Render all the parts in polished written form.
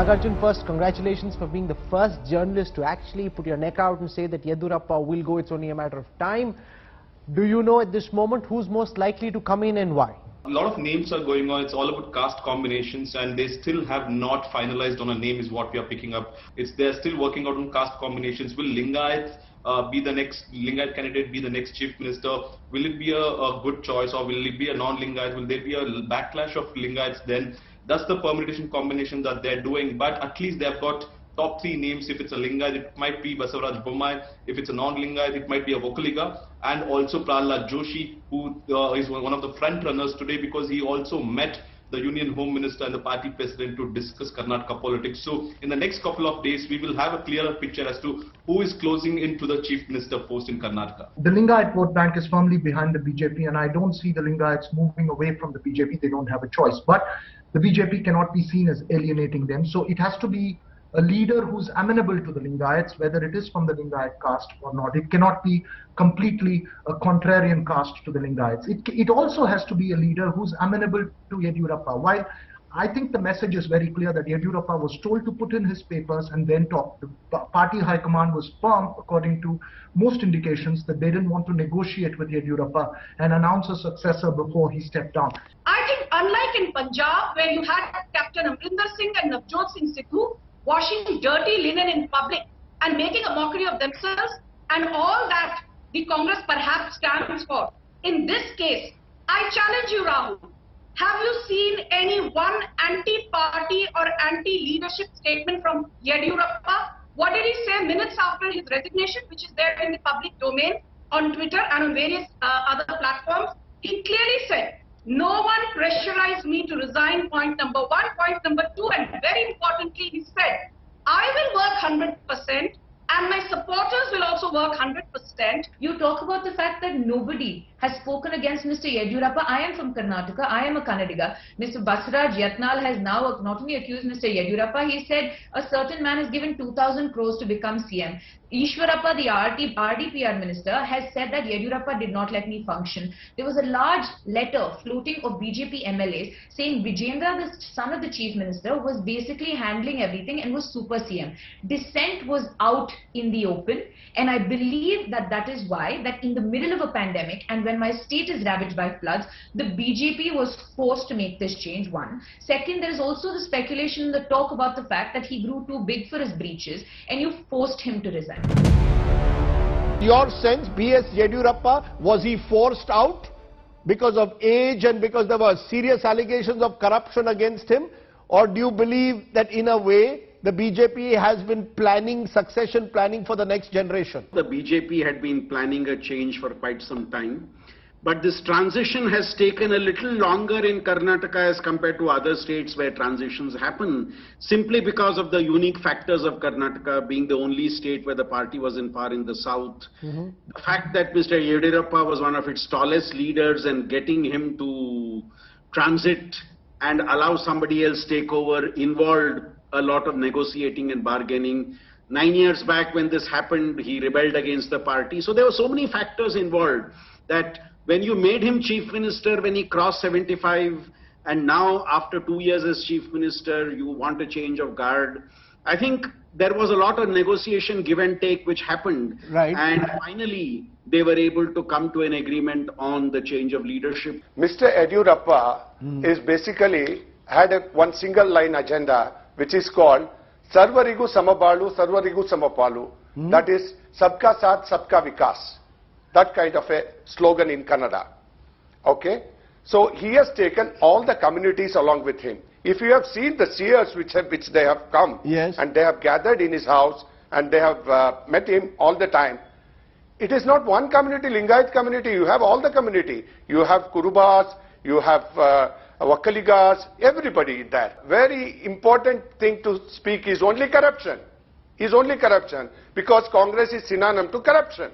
Nagarjun, first, congratulations for being the first journalist to actually put your neck out and say that Yediyurappa will go, it's only a matter of time. Do you know at this moment who's most likely to come in and why? A lot of names are going on. It's all about caste combinations, and they still have not finalized on a name is what we are picking up. They're still working out on caste combinations. Will Lingayat be the next Lingayat candidate, be the next chief minister? Will it be a good choice, or will it be a non-Lingayat? Will there be a backlash of Lingayats then? That's the permutation combination that they're doing, but at least they've got top 3 names. If it's a Lingayat, it might be Basavaraj Bommai. If it's a non-Lingayat, it might be a Vokkaliga. And also Prahlad Joshi, who is one of the front runners today, because he also met the Union Home Minister and the party president to discuss Karnataka politics. So in the next couple of days, we will have a clearer picture as to who is closing into the chief minister post in Karnataka. The Lingayat vote bank is firmly behind the BJP, and I don't see the Lingayats moving away from the BJP. They don't have a choice. But the BJP cannot be seen as alienating them. So it has to be a leader who's amenable to the Lingayats, whether it is from the Lingayat caste or not. It cannot be completely a contrarian caste to the Lingayats. It also has to be a leader who's amenable to Yediyurappa. While I think the message is very clear that Yediyurappa was told to put in his papers and then talk. The party high command was firm, according to most indications, that they didn't want to negotiate with Yediyurappa and announce a successor before he stepped down. I think unlike in Punjab, where you had Captain Amrinder Singh and Navjot Singh Sidhu washing dirty linen in public and making a mockery of themselves and all that the Congress perhaps stands for. In this case, I challenge you, Rahul. Have you seen any one anti-party or anti-leadership statement from Yediyurappa? What did he say minutes after his resignation, which is there in the public domain on Twitter and on various other platforms? He clearly said, "No one pressurized me to resign," point number 1. Point number 2, and very importantly, he said, "I will work 100% and my supporters will also work 100%. You talk about the fact that nobody has spoken against Mr. Yediyurappa. I am from Karnataka. I am a Kannadiga. Mr. Basaraj Yatnal has now not only accused Mr. Yediyurappa, he said a certain man has given 2,000 crores to become CM. Ishwarappa, the RDPR minister, has said that Yediyurappa did not let me function. There was a large letter floating of BJP MLAs saying Vijayendra, the son of the chief minister, was basically handling everything and was super CM. Dissent was out in the open, and I believe that that is why that in the middle of a pandemic and when my state is ravaged by floods, the BJP was forced to make this change, 1. Second, there is also the speculation, the talk about the fact that he grew too big for his breeches and you forced him to resign. Your sense, B.S. Yediyurappa, was he forced out because of age and because there were serious allegations of corruption against him? Or do you believe that in a way the BJP has been planning, succession planning for the next generation? The BJP had been planning a change for quite some time. But this transition has taken a little longer in Karnataka as compared to other states where transitions happen, simply because of the unique factors of Karnataka being the only state where the party was in power in the south. The fact that Mr. Yediyurappa was one of its tallest leaders, and getting him to transit and allow somebody else take over involved a lot of negotiating and bargaining. 9 years back when this happened, he rebelled against the party. So there were so many factors involved that when you made him chief minister, when he crossed 75, and now after 2 years as chief minister, you want a change of guard. I think there was a lot of negotiation, give and take, which happened. Right. And finally, they were able to come to an agreement on the change of leadership. Mr. Yediyurappa is basically had one single line agenda, which is called Sarvarigu Samabalu, Sarvarigu Samapalu. That is Sabka Saath, Sabka Vikas. That kind of a slogan in Kannada. Okay? So he has taken all the communities along with him. If you have seen the seers which they have come, yes, and they have gathered in his house and they have met him all the time, it is not one community, Lingayat community, you have all the community. You have Kurubas, you have Vokkaligas, everybody there. Very important thing to speak is only corruption. Is only corruption, because Congress is synonym to corruption.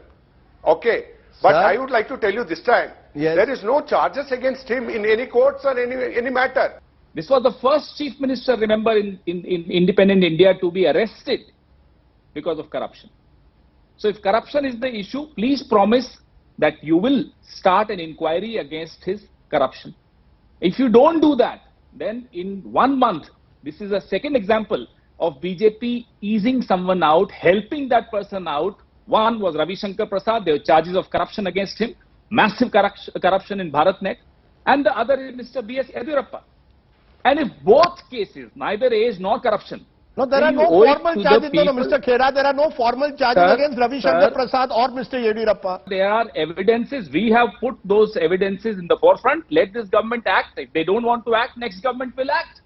Okay, but Sir? I would like to tell you this time, yes, there is no charges against him in any courts or any matter. This was the first chief minister, remember, in independent India to be arrested because of corruption. So if corruption is the issue, please promise that you will start an inquiry against his corruption. If you don't do that, then in 1 month, this is a second example of BJP easing someone out, helping that person out. One was Ravi Shankar Prasad. There were charges of corruption against him, massive corruption in BharatNet. And the other is Mr. B.S. Yediyurappa. And if both cases, neither age nor corruption. No, there are then no you owe it formal to charges, the no, people. Mr. Khera, there are no formal charges Sir, against Ravi Shankar sir. Prasad or Mr. Yediyurappa. There are evidences. We have put those evidences in the forefront. Let this government act. If they don't want to act, next government will act.